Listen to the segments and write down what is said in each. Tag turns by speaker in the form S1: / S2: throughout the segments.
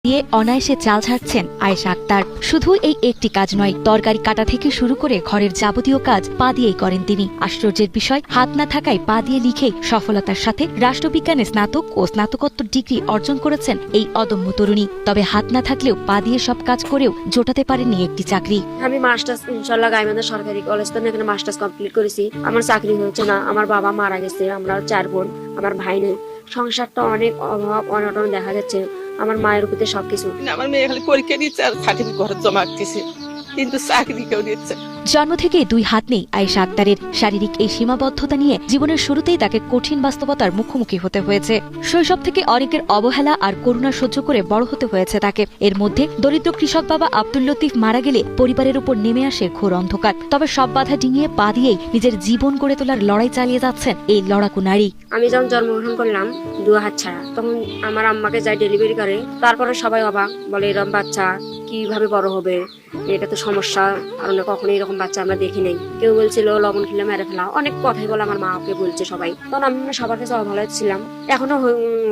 S1: দিয়ে অনায়াসে চাল ছাড়ছেন আয়েশা আক্তার। শুধু এই একটি কাজ নয়, তরকারি কাটা থেকে শুরু করে ঘরের যাবতীয় কাজ পা দিয়েই করেন তিনি। আশ্চর্যের বিষয়, হাত না থাকায় পা দিয়ে লিখেই সফলতার সাথে রাষ্ট্রবিজ্ঞানে স্নাতক ও স্নাতকোত্তর ডিগ্রি অর্জন করেছেন এই অদম্য তরুণী। তবে হাত না থাকলেও পা দিয়ে সব কাজ করেও জোটাতে পারেননি একটি চাকরি।
S2: আমি মাস্টার্স ইনশাল্লাহ গাইবান্ধা সরকারি কলেজ থেকে এখানে মাস্টার্স কমপ্লিট করেছি। আমার চাকরি হচ্ছে না, আমার বাবা মারা গেছে, আমরা 4 বোন, আমার ভাই নেই। সংসারটা অনেক অভাব অনটন দেখা যাচ্ছে, আমার মায়ের উপরে সবকিছু।
S3: আমার মেয়ে খালি পরীক্ষা দিচ্ছে আর সার্টিফিকেট ঘরে জমা দিচ্ছে, কিন্তু চাকরি কেউ দিচ্ছে।
S1: জন্ম থেকে 2 হাত নেই আয়েশা আক্তারের। শারীরিক এই সীমাবদ্ধতা নিয়ে জীবনের শুরুতেই তাকে কঠিন বাস্তবতার মুখোমুখি হতে হয়েছে। শৈশব থেকে অনেকের অবহেলা আর করুণা সহ্য করে বড় হতে হয়েছে তাকে। এর মধ্যে দরিদ্র কৃষক বাবা আব্দুল লতিফ মারা গেলে পরিবারের উপর নেমে আসে ঘোর অন্ধকার। তবে সব বাধা ডিঙিয়ে পা দিয়েই নিজের জীবন গড়ে তোলার লড়াই চালিয়ে যাচ্ছেন এই লড়াকু নারী।
S2: আমি যখন জন্মগ্রহণ করলাম 2 হাত ছাড়া, তখন আমার আম্মাকে যাই ডেলিভারি করে, তারপরে সবাই অবাক, বলে এরকম বাচ্চা কিভাবে বড় হবে, এটা তো সমস্যা, কারণ কখনো এরকম বাচ্চা আমরা দেখি নাই। কেউ বলছিল লবণ খেলে মেরে ফেলা, অনেক কথাই বলে আমার মাকে বলছে সবাই। তখন আমি সবার কাছে অবহেলা ছিলাম, এখনো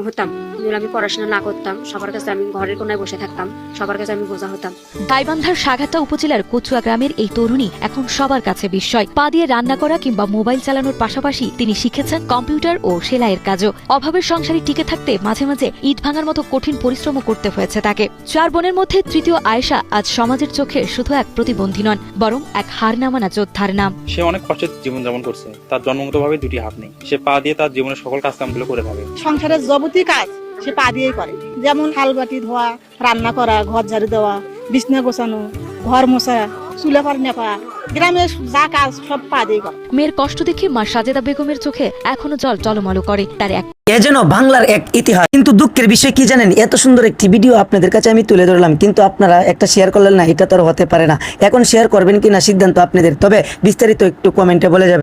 S2: হতাম। যদি আমি পড়াশোনা না করতাম, সবার কাছে আমি ঘরের কোনায় বসে থাকতাম, সবার কাছে আমি বোঝা হতাম।
S1: গাইবান্ধার সাঘাটা উপজেলার কচুয়া গ্রামের এই তরুণী এখন সবার কাছে বিস্ময়। পা দিয়ে রান্না করা কিংবা মোবাইল চালানোর পাশাপাশি তিনি শিখেছেন কম্পিউটার ও সেলাইয়ের কাজও। অভাবের সংসারে টিকে থাকতে মাঝে মাঝে ইট ভাঙার মতো কঠিন পরিশ্রমও করতে হয়েছে তাকে। 4 বোনের মধ্যে তৃতীয় আয়েশা আজ সমাজের চোখে শুধু এক প্রতিবন্ধী নন, বরং এক হার না মানা যোদ্ধার নাম।
S4: সে অনেক কষ্টের জীবনযাপন করছে, তার জন্মগতভাবে 2টি হাত নেই। সে পা দিয়ে তার জীবনের সকল কাজকামগুলো করে থাকে।
S5: সংসারের যাবতীয় কাজ সে পা দিয়েই করে, যেমন থাল বাটি ধোয়া, রান্না করা, ঘর ঝাড়ু দেওয়া, বিছনা গোছানো, ঘর মোছা, চুলা পার নেপা, গ্রামের যা কাজ সব পা দিয়ে করে।
S1: মেয়ের কষ্ট দেখে মা সাজেদা বেগমের চোখে এখনো জল টলমল করে। তার এক
S6: এ যেন বাংলার এক ইতিহাস। কিন্তু দুঃখের বিষয় কি জানেন, এত সুন্দর একটি ভিডিও আপনাদের কাছে আমি তুলে ধরলাম, কিন্তু আপনারা একটা শেয়ার করলেন না। এটা তো আর হতে পারে না। এখন শেয়ার করবেন কিনা সিদ্ধান্ত আপনাদের, তবে বিস্তারিত একটু কমেন্টে বলে যাবেন।